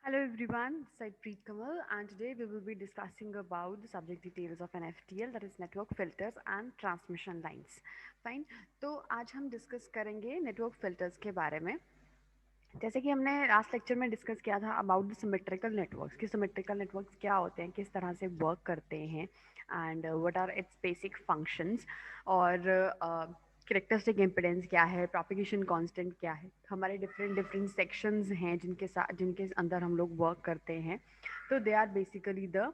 Hello everyone, this is Preet Kamal and today we will be discussing about the subject details of an FTL, that is network filters and transmission lines. Fine. तो आज हम discuss करेंगे network filters के बारे में। जैसे कि हमने लास्ट लेक्चर में डिस्कस किया था अबाउट द सिमेट्रिकल नेटवर्क्स कि सिमेट्रिकल नेटवर्क्स क्या होते हैं, किस तरह से वर्क करते हैं and what are its basic functions और करेक्टरिस्टिक इम्पिडेंस क्या है, प्रोपिगेशन कांस्टेंट क्या है। हमारे डिफरेंट डिफरेंट सेक्शंस हैं जिनके अंदर हम लोग वर्क करते हैं। तो they are basically the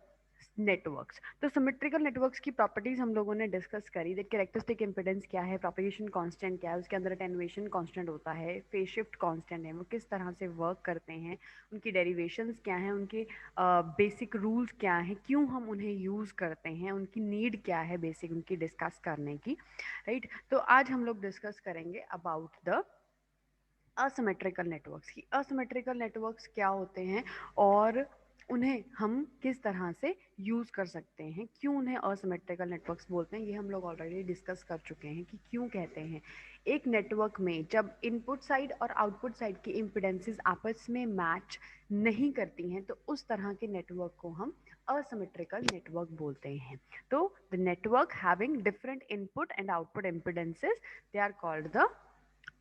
networks. तो सिमेट्रिकल नेटवर्क्स की प्रॉपर्टीज हम लोगों ने डिस्कस करी। द कैरेक्टरिस्टिक इम्पिडेंस क्या है, प्रोपगेशन कांस्टेंट क्या है, उसके अंदर अटेन्युएशन कांस्टेंट होता है, फेज शिफ्ट कांस्टेंट है, वो किस तरह से वर्क करते हैं, उनकी डेरिवेशंस क्या हैं, उनके बेसिक रूल्स क्या हैं, क्यों हम उन्हें यूज़ करते हैं, उनकी नीड क्या है बेसिक उनकी डिस्कस करने की। राइट। तो आज हम लोग डिस्कस करेंगे अबाउट द असिमेट्रिकल नेटवर्क्स की असिमेट्रिकल नेटवर्क्स क्या होते हैं और उन्हें हम किस तरह से यूज़ कर सकते हैं, क्यों उन्हें असिमेट्रिकल नेटवर्क्स बोलते हैं। ये हम लोग ऑलरेडी डिस्कस कर चुके हैं कि क्यों कहते हैं। एक नेटवर्क में जब इनपुट साइड और आउटपुट साइड की इम्पिडेंसेस आपस में मैच नहीं करती हैं तो उस तरह के नेटवर्क को हम असिमेट्रिकल नेटवर्क बोलते हैं। तो the network having different input and output impedances they are called the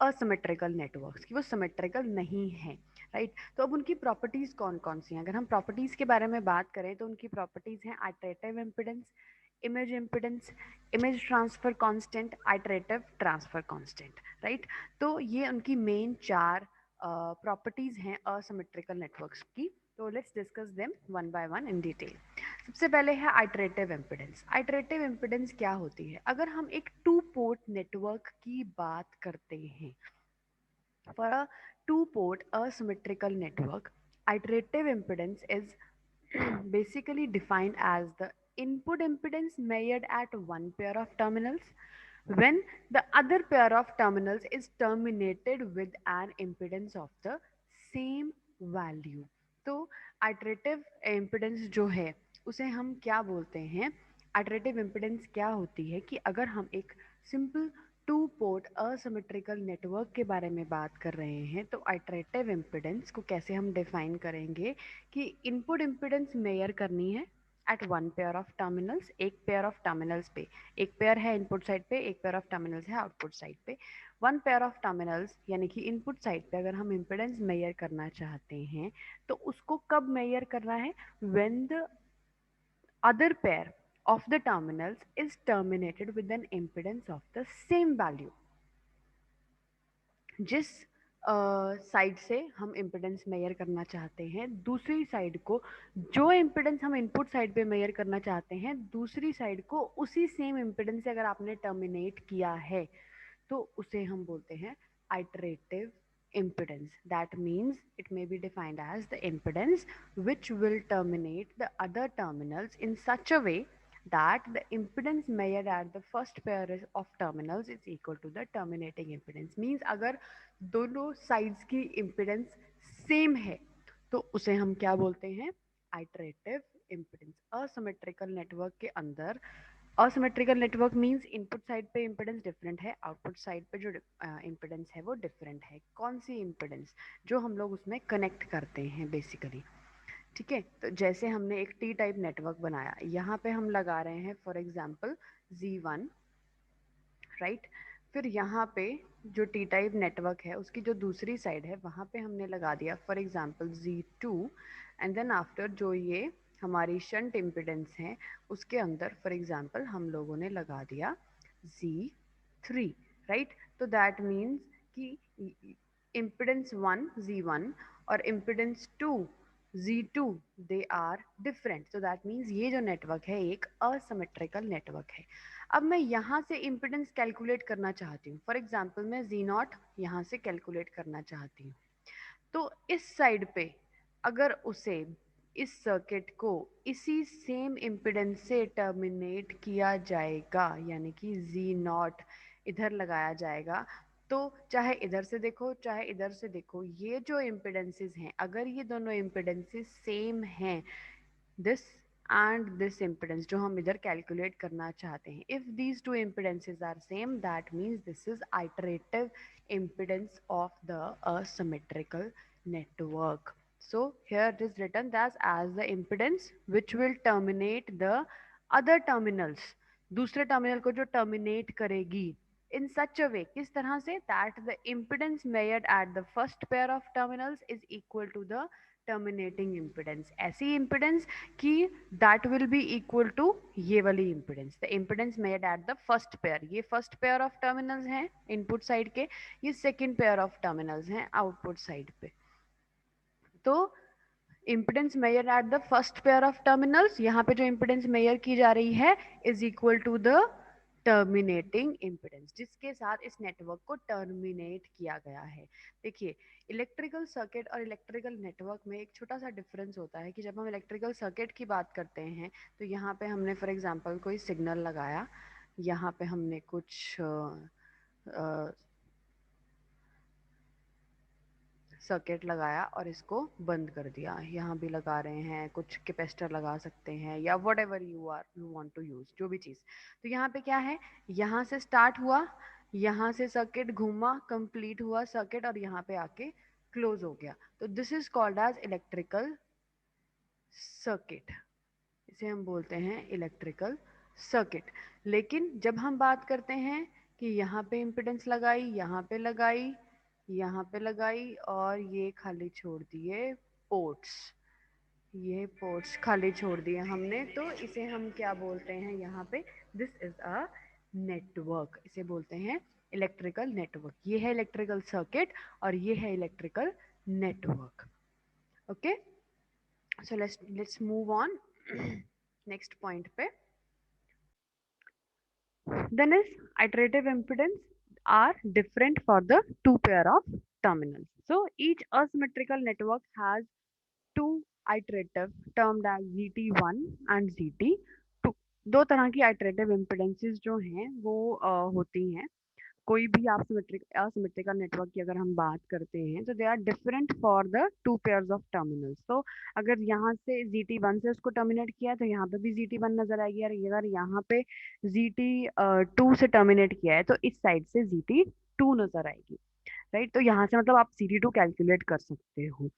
asymmetrical networks कि वो सिमेट्रिकल नहीं है। राइट। तो अब उनकी प्रॉपर्टीज कौन कौन सी हैं, अगर हम प्रॉपर्टीज के बारे में बात करें तो उनकी प्रॉपर्टीज हैं iterative impedance, image transfer constant, iterative transfer constant. Right. तो ये उनकी मेन चार प्रॉपर्टीज हैं असिमेट्रिकल नेटवर्क्स की। तो let's discuss them one by one in detail. सबसे पहले है आइटरेटिव इम्पिडेंस। आइटरेटिव इम्पिडेंस क्या होती है, अगर हम एक टू पोर्ट नेटवर्क की बात करते हैं, for a two port asymmetrical network, iterative impedance is basically defined as the input impedance measured at one pair of terminals when the other pair of terminals is terminated with an impedance of the same value। तो iterative impedance जो है उसे हम क्या बोलते हैं, iterative impedance क्या होती है कि अगर हम एक simple two port asymmetrical network के बारे में बात कर रहे हैं तो आइटरेटिव इम्पिडेंस को कैसे हम डिफाइन करेंगे कि इनपुट इम्पिडेंस मेयर करनी है at one pair of terminals, एक पेयर ऑफ टर्मिनल्स पे, एक पेयर है इनपुट साइड पे, एक पेयर ऑफ टर्मिनल्स है आउटपुट साइड पे। वन पेयर ऑफ टर्मिनल्स यानी कि इनपुट साइड पे अगर हम इम्पिडेंस मेयर करना चाहते हैं तो उसको कब मेयर करना है, when the other pair of the terminals is terminated with an impedance of the same value। जिस साइड से हम इम्पिडेंस मेयर करना चाहते हैं दूसरी साइड को, जो इम्पिडेंस हम इनपुट साइड पे मेयर करना चाहते हैं दूसरी साइड को उसी सेम इम्पिडेंस से अगर आपने टर्मिनेट किया है तो उसे हम बोलते हैं iterative impedance। That means it may be defined as the impedance which will terminate the other terminals in such a way that the impedance measured at the first pair of terminals is equal to the terminating impedance। Means अगर दोनों sides की impedance same है तो उसे हम क्या बोलते हैं, आइटरेटिव इम्पिडेंस। असमेट्रिकल नेटवर्क के अंदर asymmetrical network means input side पे इम्पिडेंस डिफरेंट है, आउटपुट साइड पे जो इम्पिडेंस है वो डिफरेंट है। कौन सी इम्पिडेंस, जो हम लोग उसमें कनेक्ट करते हैं बेसिकली। ठीक है। तो जैसे हमने एक टी टाइप नेटवर्क बनाया, यहाँ पे हम लगा रहे हैं फॉर एग्जांपल Z1। राइट। फिर यहाँ पे जो टी टाइप नेटवर्क है उसकी जो दूसरी साइड है वहाँ पे हमने लगा दिया for example Z2 and then after जो ये हमारी शंट इम्पिडेंस है उसके अंदर फॉर एग्जांपल हम लोगों ने लगा दिया Z3। राइट। तो दैट मीन्स कि इम्पिडेंस 1 Z1 और impedance 2 Z2 they are different. तो दैट मीन्स ये जो नेटवर्क है एक असिमेट्रिकल नेटवर्क है। अब मैं यहाँ से इम्पिडेंस कैलकुलेट करना चाहती हूँ, फॉर एग्जाम्पल मैं Z0 यहाँ से कैलकुलेट करना चाहती हूँ। तो इस साइड पे अगर उसे इस सर्किट को इसी सेम इम्पिडेंस से टर्मिनेट किया जाएगा यानी कि Z0 इधर लगाया जाएगा, तो चाहे इधर से देखो चाहे इधर से देखो ये जो इम्पिडेंसेस हैं अगर ये दोनों इम्पिडेंसेस सेम हैं, दिस एंड दिस इम्पिडेंस जो हम इधर कैलकुलेट करना चाहते हैं, if these two impedances are same that means this is iterative impedance of the asymmetrical network। So here it is written as the impedance which will terminate the other terminals, दूसरे terminal को जो terminate करेगी, in such a way, किस तरह से, that the impedance measured at the first pair of terminals is equal to the terminating impedance. ऐसी impedance कि that will be equal to ये वाली impedance, the impedance measured at the first pair, ये first pair of terminals हैं input side के, ये second pair of terminals हैं output side पे. तो impedance measure at the first pair of terminals, यहाँ पे जो इम्पिडेंस मेजर की जा रही है is equal to the terminating impedance, जिसके साथ इस नेटवर्क को टर्मिनेट किया गया है. देखिए, इलेक्ट्रिकल सर्किट और इलेक्ट्रिकल नेटवर्क में एक छोटा सा डिफरेंस होता है कि जब हम इलेक्ट्रिकल सर्किट की बात करते हैं तो यहाँ पे हमने फॉर एग्जांपल कोई सिग्नल लगाया, यहाँ पे हमने कुछ सर्किट लगाया और इसको बंद कर दिया, यहाँ भी लगा रहे हैं, कुछ कैपेसिटर लगा सकते हैं या whatever you want to use, जो भी चीज़. तो यहाँ पे क्या है, यहाँ से स्टार्ट हुआ, यहाँ से सर्किट घूमा, कंप्लीट हुआ सर्किट और यहाँ पे आके क्लोज हो गया. तो this is called as electrical circuit, इसे हम बोलते हैं इलेक्ट्रिकल सर्किट. लेकिन जब हम बात करते हैं कि यहाँ पे इम्पिडेंस लगाई, यहाँ पे लगाई, यहाँ पे लगाई और ये खाली छोड़ दिए पोर्ट्स, ये पोर्ट्स खाली छोड़ दिए हमने, तो इसे हम क्या बोलते हैं यहाँ पे, दिस इज अ नेटवर्क, इसे बोलते हैं इलेक्ट्रिकल नेटवर्क. ये है इलेक्ट्रिकल सर्किट और ये है electrical network. Okay, so let's move on next point पे. Then is iterative impedance are different for the two pair of terminals. So each asymmetrical network has two iterative termed as ZT1 and ZT2. दो तरह की iterative impedances जो हैं वो होती हैं. कोई भी आप असिमेट्रिकल नेटवर्क की अगर हम बात करते हैं तो they are different for the two pairs of terminals. तो अगर यहाँ से ZT1 से उसको टर्मिनेट किया है तो यहाँ पे भी ZT1 नजर आएगी, और अगर यहाँ पे ZT2 से टर्मिनेट किया है तो इस साइड से ZT2 नजर आएगी. राइट, तो यहाँ से मतलब आप ZT2 कैलकुलेट कर सकते हो.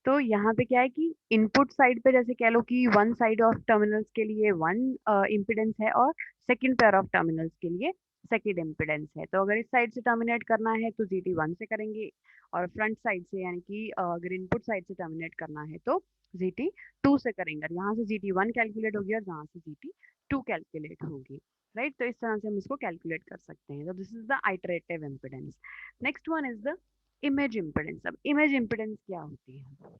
तो यहाँ पे क्या है कि इनपुट साइड पे जैसे कह लो कि वन साइड ऑफ टर्मिनल्स के लिए वन इम्पिडेंस है और सेकंड पेयर ऑफ टर्मिनल्स के लिए सेकंड इम्पिडेंस है. तो अगर इस साइड से टर्मिनेट करना है तो ZT1 से करेंगे, और फ्रंट साइड से यानी कि अगर इनपुट साइड से टर्मिनेट करना है तो ZT2 से करेंगे. और यहाँ से ZT1 कैलकुलेट होगी और यहाँ से ZT2 कैलकुलेट होगी. राइट, तो इस तरह से हम इसको कैलकुलेट कर सकते हैं. तो this is the iterative impedance. Next one is the image impedance. अब इमेज इम्पिडेंस क्या होती है?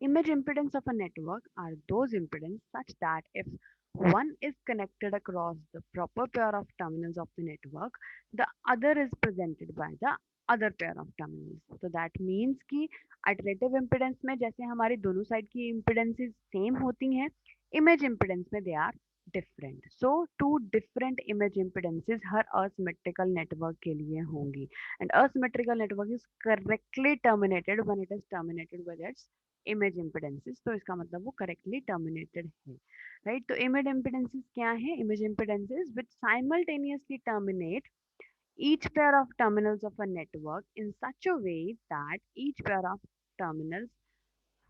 Image impedance of a network are those impedance such that if one is connected across the proper pair of terminals of the network, the other is presented by the other pair of terminals. So that means कि iterative impedance में जैसे हमारी दोनों side की impedances same होती हैं, image impedance में they are different. So two different image impedances her asymmetrical network के लिए होंगी, and asymmetrical network is correctly terminated when it is terminated with its image impedances. तो इसका मतलब वो करेक्टली टर्मिनेटेड है. राइट, तो इमेज इम्पिडेंसेस क्या है? Image impedances which simultaneously terminate each pair of terminals of a network in such a way that each pair of terminals,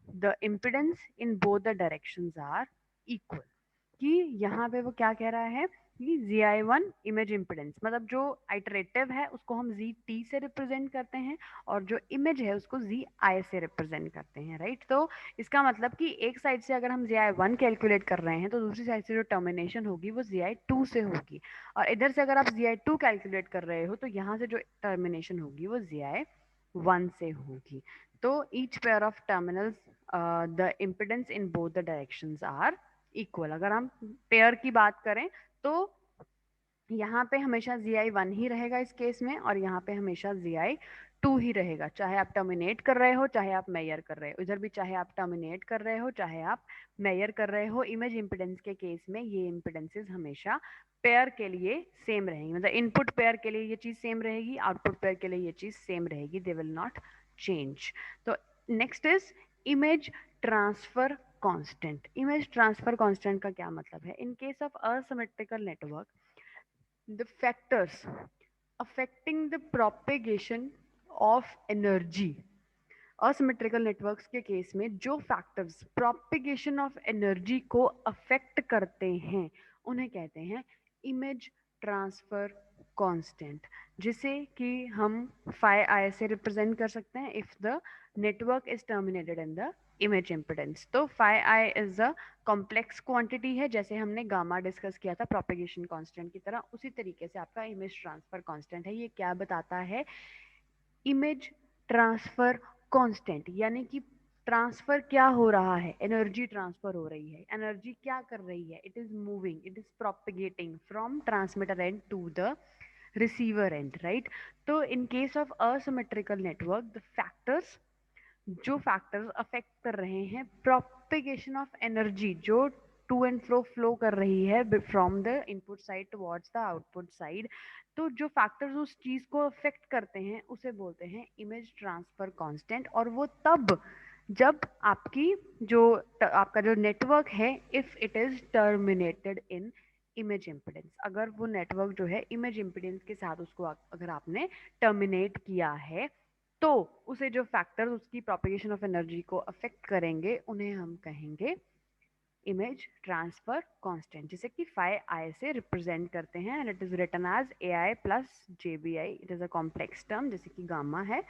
the impedance in both the directions are equal. कि यहाँ पे वो क्या कह रहा है कि ZI1 इमेज इम्पिडेंस, मतलब जो आइटरेटिव है उसको हम ZT से रिप्रेजेंट करते हैं और जो इमेज है उसको ZI से रिप्रेजेंट करते हैं. राइट, तो इसका मतलब कि एक साइड से अगर हम ZI1 कैलकुलेट कर रहे हैं तो दूसरी साइड से जो टर्मिनेशन होगी वो ZI2 से होगी, और इधर से अगर आप ZI2 कैलकुलेट कर रहे हो तो यहाँ से जो टर्मिनेशन होगी वो ZI1 से होगी. तो each pair of terminals the impedance in both the directions are equal. अगर हम पेयर की बात करें तो यहाँ पे हमेशा ZI1 ही रहेगा इस केस में, और यहाँ पे हमेशा ZI2 ही रहेगा, चाहे आप टर्मिनेट कर रहे हो चाहे आप मेजर कर रहे हो. इधर भी चाहे आप टर्मिनेट कर रहे हो चाहे आप मेजर कर रहे हो, इमेज इम्पिडेंस के केस में ये इम्पिडेंसेस हमेशा पेयर के लिए सेम रहेंगी. मतलब इनपुट पेयर के लिए ये चीज सेम रहेगी, आउटपुट पेयर के लिए ये चीज सेम रहेगी, दे विल नॉट चेंज. तो next is image transfer constant. Image transfer constant का क्या मतलब है? इन case of asymmetrical network, the factors affecting the propagation of energy asymmetrical networks के केस में जो फैक्टर्स प्रोपिगेशन ऑफ एनर्जी को अफेक्ट करते हैं उन्हें कहते हैं इमेज ट्रांसफर कांस्टेंट, जिसे कि हम फाई आई से रिप्रेजेंट कर सकते हैं if the network is terminated in the image impedance. तो phi i is a complex quantity है, जैसे हमने गामा डिस्कस किया था प्रोपिगेशन कांस्टेंट की तरह, उसी तरीके से आपका इमेज ट्रांसफर कांस्टेंट है। ये क्या बताता है? इमेज ट्रांसफर कांस्टेंट, यानी कि ट्रांसफर क्या हो रहा है, एनर्जी ट्रांसफर हो रही है। एनर्जी क्या कर रही है? It is moving, it is propagating from transmitter end to the receiver end, right. तो in case of asymmetrical network the factors, जो फैक्टर्स अफेक्ट कर रहे हैं प्रोपिगेशन ऑफ एनर्जी, जो टू एंड फ्रो फ्लो कर रही है from the input side towards the output side, तो जो फैक्टर्स उस चीज को अफेक्ट करते हैं उसे बोलते हैं इमेज ट्रांसफर कांस्टेंट। और वो तब जब आपकी जो आपका जो नेटवर्क है if it is terminated in image impedance, अगर वो नेटवर्क जो है इमेज इम्पिडेंस के साथ उसको अगर आपने टर्मिनेट किया है, तो उसे जो फैक्टर्स उसकी प्रोपिगेशन ऑफ एनर्जी को अफेक्ट करेंगे उन्हें हम कहेंगे इमेज ट्रांसफर कांस्टेंट, जिसे कि फाई आई से रिप्रेजेंट करते हैं and it is written as a i plus J b i. It is a complex term जैसे कि गामा है,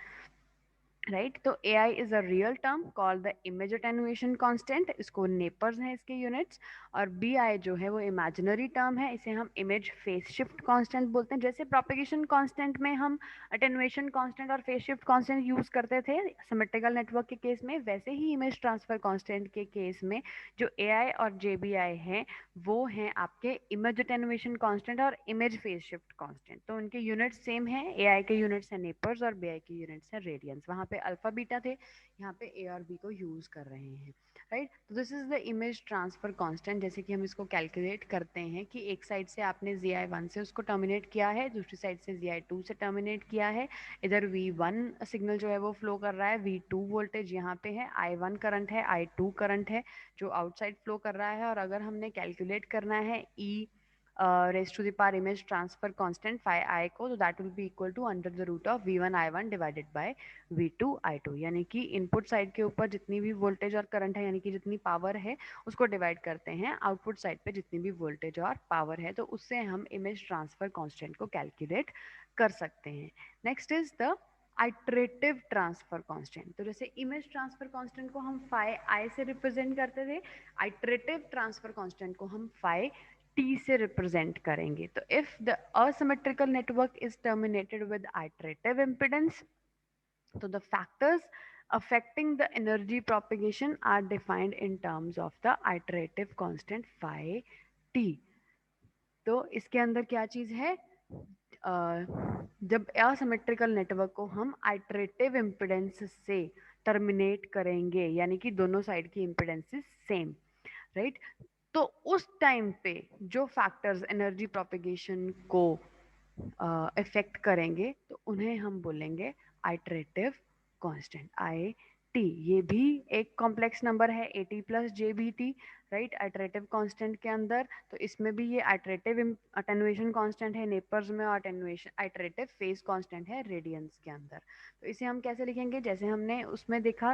राइट। तो a i is a real term called the image attenuation constant, इसको nepers हैं इसके units. और B I जो है वो इमेजिनरी टर्म है, इसे हम इमेज फेस शिफ्ट कांस्टेंट बोलते हैं। जैसे प्रोपिगेशन कांस्टेंट में हम अटेनुएशन कांस्टेंट और फेस शिफ्ट कांस्टेंट यूज करते थे सिमेट्रिकल नेटवर्क के केस में, वैसे ही इमेज ट्रांसफर कांस्टेंट के केस में जो ए आई और जे बी आई हैं वो हैं आपके इमेज अटेनुएशन कांस्टेंट और इमेज फेस शिफ्ट कांस्टेंट। तो उनके यूनिट्स सेम है, ए आई के यूनिट्स हैं नेपर्स और बी आई के यूनिट्स हैं रेडियंस। वहाँ पे अल्फा बीटा थे, यहाँ पे ए और बी को यूज कर रहे हैं, राइट। तो this is the image transfer constant. जैसे कि हम इसको कैलकुलेट करते हैं कि एक साइड से आपने ZI1 से उसको टर्मिनेट किया है, दूसरी साइड से ZI2 से टर्मिनेट किया है। इधर V1 सिग्नल जो है वो फ्लो कर रहा है, V2 वोल्टेज यहाँ पे है, I1 करंट है, I2 करंट है जो आउटसाइड फ्लो कर रहा है। और अगर हमने कैलकुलेट करना है E raised to the power image transfer constant phi I को, तो that will be equal to under the root of V1 I1 divided by V2 I2, यानी कि इनपुट साइड के ऊपर जितनी भी वोल्टेज और करंट है, यानी कि जितनी पावर है उसको डिवाइड करते हैं आउटपुट साइड पे जितनी भी वोल्टेज और पावर है, तो उससे हम इमेज ट्रांसफर कांस्टेंट को कैलकुलेट कर सकते हैं। Next is the iterative transfer constant. तो जैसे इमेज ट्रांसफर कांस्टेंट को हम फाई आई से रिप्रेजेंट करते थे, आइट्रेटिव ट्रांसफर कांस्टेंट को हम फाई टी से रिप्रेजेंट करेंगे। तो if the asymmetrical network is terminated with iterative impedance, so the factors affecting the energy propagation are defined in terms of the iterative constant phi t। तो इसके अंदर क्या चीज है? जब असिमेट्रिकल नेटवर्क को हम आइटरेटिव इम्पिडेंस से टर्मिनेट करेंगे, यानी कि दोनों साइड की इम्पिडेंसेस सेम, राइट। तो उस टाइम पे जो फैक्टर्स एनर्जी प्रोपिगेशन को इफेक्ट करेंगे तो उन्हें हम बोलेंगे आइटरेटिव कांस्टेंट, आई टी। ये भी एक कॉम्प्लेक्स नंबर है, A T plus J B T, right, iterative constant के अंदर। तो इसमें भी ये आइटरेटिव अटेनुएशन कांस्टेंट है नेपर्स में, और अटेनुएशन आइटरेटिव फेज कांस्टेंट है रेडियंस के अंदर। तो इसे हम कैसे लिखेंगे? जैसे हमने उसमें देखा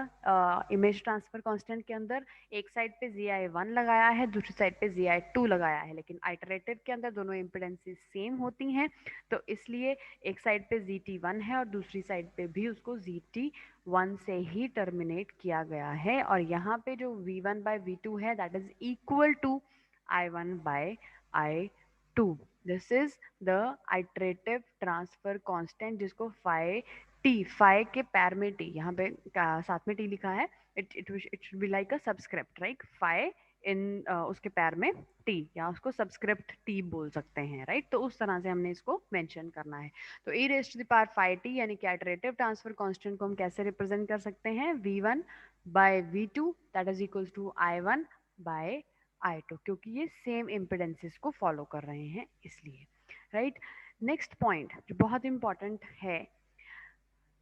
इमेज ट्रांसफर कांस्टेंट के अंदर एक साइड पे ZI1 लगाया है, दूसरी साइड पे ZI2 लगाया है, लेकिन आइटरेटिव के अंदर दोनों इम्पिडेंसेस सेम होती हैं, तो इसलिए एक साइड पे ZT1 है और दूसरी साइड पे भी उसको ZT1 से ही टर्मिनेट किया गया है। और यहाँ पे जो V1 by V2 है that is equal to I1 by I2। This is the iterative transfer constant, जिसको फाई टी, फाई के पैर में टी, यहाँ पे साथ में टी लिखा है, it should be like a subscript, right. Phi in उसके पैर में टी, या उसको सबस्क्रिप्ट टी बोल सकते हैं, राइट। तो उस तरह से हमने इसको मेंशन करना है। तो e raise to the power phi t, यानी कि आइटरेटिव ट्रांसफर कांस्टेंट को हम कैसे रिप्रेजेंट कर सकते हैं? V1 by V2 that is equal to I1 by I2, क्योंकि ये सेम इम्पिडेंसेस को फॉलो कर रहे हैं इसलिए, राइट। नेक्स्ट पॉइंट जो बहुत इंपॉर्टेंट है,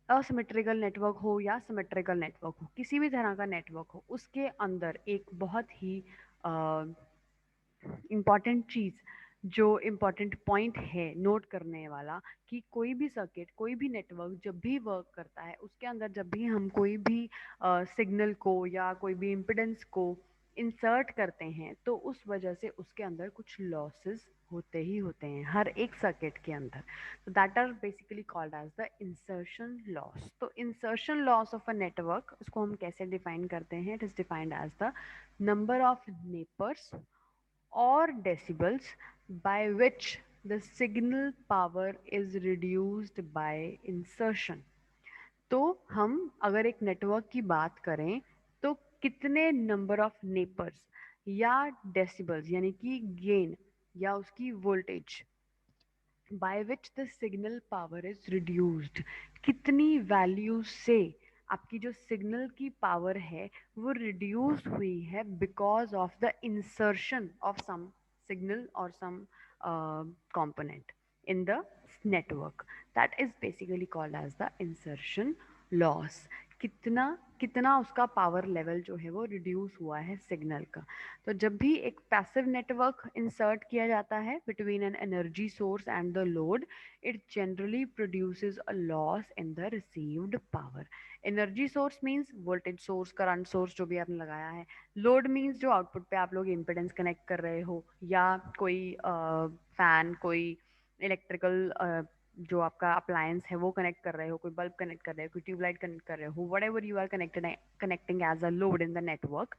असिमेट्रिकल नेटवर्क हो या सिमेट्रिकल नेटवर्क हो, किसी भी तरह का नेटवर्क हो, उसके अंदर एक बहुत ही इम्पॉर्टेंट चीज़ जो इम्पोर्टेंट पॉइंट है नोट करने वाला कि कोई भी सर्किट, कोई भी नेटवर्क जब भी वर्क करता है, उसके अंदर जब भी हम कोई भी सिग्नल को या कोई भी इम्पिडेंस को इंसर्ट करते हैं, तो उस वजह से उसके अंदर कुछ लॉसेस होते ही होते हैं हर एक सर्किट के अंदर। तो that are basically called as the insertion loss. तो insertion loss of a network, उसको हम कैसे डिफाइन करते हैं? It is defined as the number of nepers or decibels by which the signal power is reduced by insertion। तो हम अगर एक नेटवर्क की बात करें तो कितने नंबर ऑफ नेपर्स या डेसिबल्स यानी कि गेन या उसकी voltage by which the signal power is reduced, कितनी वैल्यू से आपकी जो सिग्नल की पावर है वो रिड्यूस हुई है because of the insertion of some signal or some component in the network, that is basically called as the insertion loss। कितना कितना उसका पावर लेवल जो है वो रिड्यूस हुआ है सिग्नल का। तो जब भी एक पैसिव नेटवर्क इंसर्ट किया जाता है between an energy source and the load, it generally produces a loss in the received power. Energy source means voltage source, current source जो भी आपने लगाया है। लोड मींस जो आउटपुट पे आप लोग इम्पिडेंस कनेक्ट कर रहे हो, या कोई फैन, कोई इलेक्ट्रिकल जो आपका अप्लायंस है वो कनेक्ट कर रहे हो, कोई बल्ब कनेक्ट कर रहे हो, कोई ट्यूबलाइट कनेक्ट कर रहे हो, whatever you are connecting as a load in the network.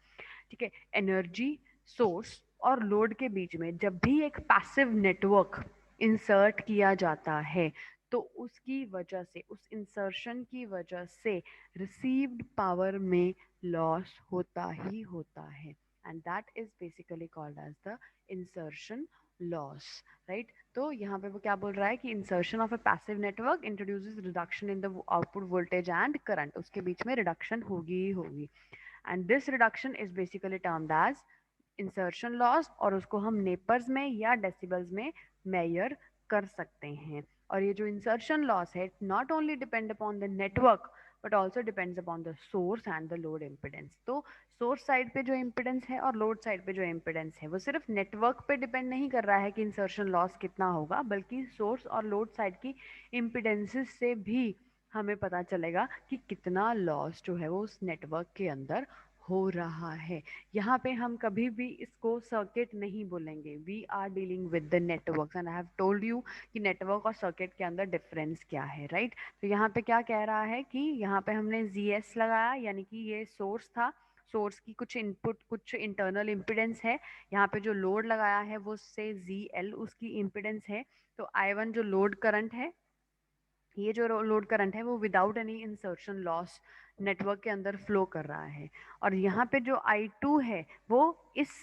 ठीक है, एनर्जी सोर्स और लोड के बीच में जब भी एक पैसिव नेटवर्क इंसर्ट किया जाता है, तो उसकी वजह से, उस इंसर्शन की वजह से रिसीव्ड पावर में लॉस होता ही होता है, and that is basically called as the insertion loss. Right, तो यहाँ पे वो क्या बोल रहा है कि insertion of a passive network introduces reduction in the output voltage and current, उसके बीच में रिडक्शन होगी ही होगी, and this reduction is basically termed as insertion loss, और उसको हम नेपर्स में या डेसिबल्स में मेजर कर सकते हैं। और ये जो इंसर्शन लॉस है, not only depend upon the network but also depends upon the source and the load impedance. तो सोर्स साइड पे जो इम्पिडेंस है और लोड साइड पे जो इम्पिडेंस है, वो सिर्फ नेटवर्क पे डिपेंड नहीं कर रहा है कि इंसर्शन लॉस कितना होगा, बल्कि सोर्स और लोड साइड की इम्पिडेंसेस से भी हमें पता चलेगा कि कितना लॉस जो है वो उस नेटवर्क के अंदर हो रहा है। यहाँ पे हम कभी भी इसको सर्किट नहीं बोलेंगे, we are dealing with the network, and I have told you कि नेटवर्क और सर्किट के अंदर डिफरेंस क्या है। राइट, तो यहाँ पे क्या कह रहा है कि यहाँ पे हमने ZS लगाया, यानी कि ये सोर्स था, सोर्स की कुछ इनपुट, कुछ इंटरनल इम्पिडेंस है। यहाँ पे जो लोड लगाया है वो से ZL उसकी इम्पिडेंस है। तो I1 जो लोड करंट है, ये जो लोड करंट है वो without any insertion loss network के अंदर फ्लो कर रहा है। और यहाँ पे जो I2 है वो इस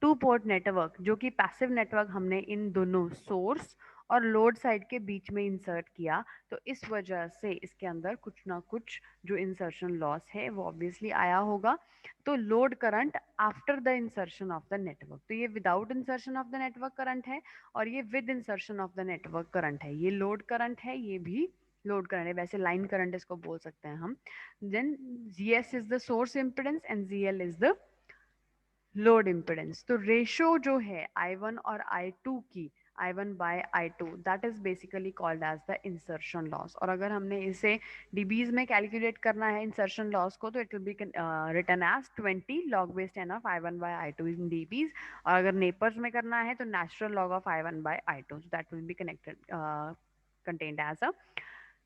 टू पोर्ट नेटवर्क, जो कि पैसिव नेटवर्क हमने इन दोनों सोर्स और लोड साइड के बीच में इंसर्ट किया, तो इस वजह से इसके अंदर कुछ ना कुछ जो इंसर्शन लॉस है वो ऑब्वियसली आया होगा। तो load current after the insertion of the network, तो ये without insertion of the network current है, और ये with insertion of the network current है। ये लोड करंट है, ये भी लोड करंट है, वैसे लाइन करंट इसको बोल सकते हैं हम। Then ZS is the source impedance and ZL is the load impedance. तो रेशो जो है I1 और I2 की, I1 by I2, that is basically called as the insertion loss. और अगर हमने इसे dBs में कैलकुलेट करना है इंसर्शन लॉस को, तो it will be written as 20 log base 10 of I1 by I2 in dBs। और अगर नेपर्स में करना है तो natural log of I1 by I2, that will be connected contained as a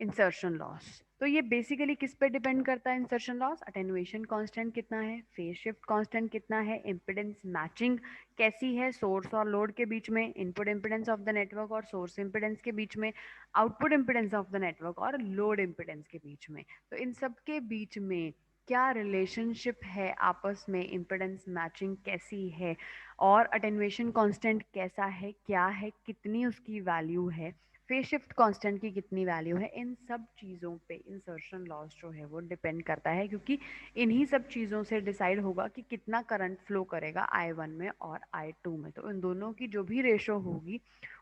insertion loss. तो ये बेसिकली किस पे डिपेंड करता है इंसर्शन लॉस? अटेनुएशन कांस्टेंट कितना है, फेज शिफ्ट कांस्टेंट कितना है, इम्पिडेंस मैचिंग कैसी है सोर्स और लोड के बीच में, input impedance of the network और सोर्स इम्पिडेंस के बीच में, output impedance of the network और लोड इम्पिडेंस के बीच में। तो इन सब के बीच में क्या रिलेशनशिप है आपस में, इम्पिडेंस मैचिंग कैसी है, और अटेनुएशन कांस्टेंट कैसा है, क्या है, कितनी उसकी वैल्यू है, फेज शिफ्ट कांस्टेंट की कितनी वैल्यू है, इन सब चीज़ों पे इंसर्शन लॉस जो है वो डिपेंड करता है, क्योंकि इन्हीं सब चीज़ों से डिसाइड होगा कि कितना करंट फ्लो करेगा I1 में और I2 में। तो इन दोनों की जो भी रेशो होगी,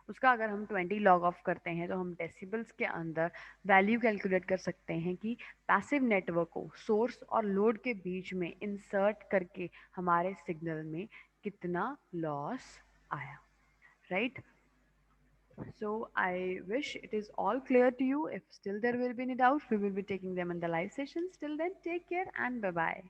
उसका अगर हम 20 लॉग ऑफ करते हैं तो हम डेसिबल्स के अंदर वैल्यू कैलकुलेट कर सकते हैं कि पैसिव नेटवर्क को सोर्स और लोड के बीच में इंसर्ट करके हमारे सिग्नल में कितना लॉस आया। Right, So I wish it is all clear to you. If still there will be any doubt, we will be taking them in the live sessions. Till then, take care and bye bye.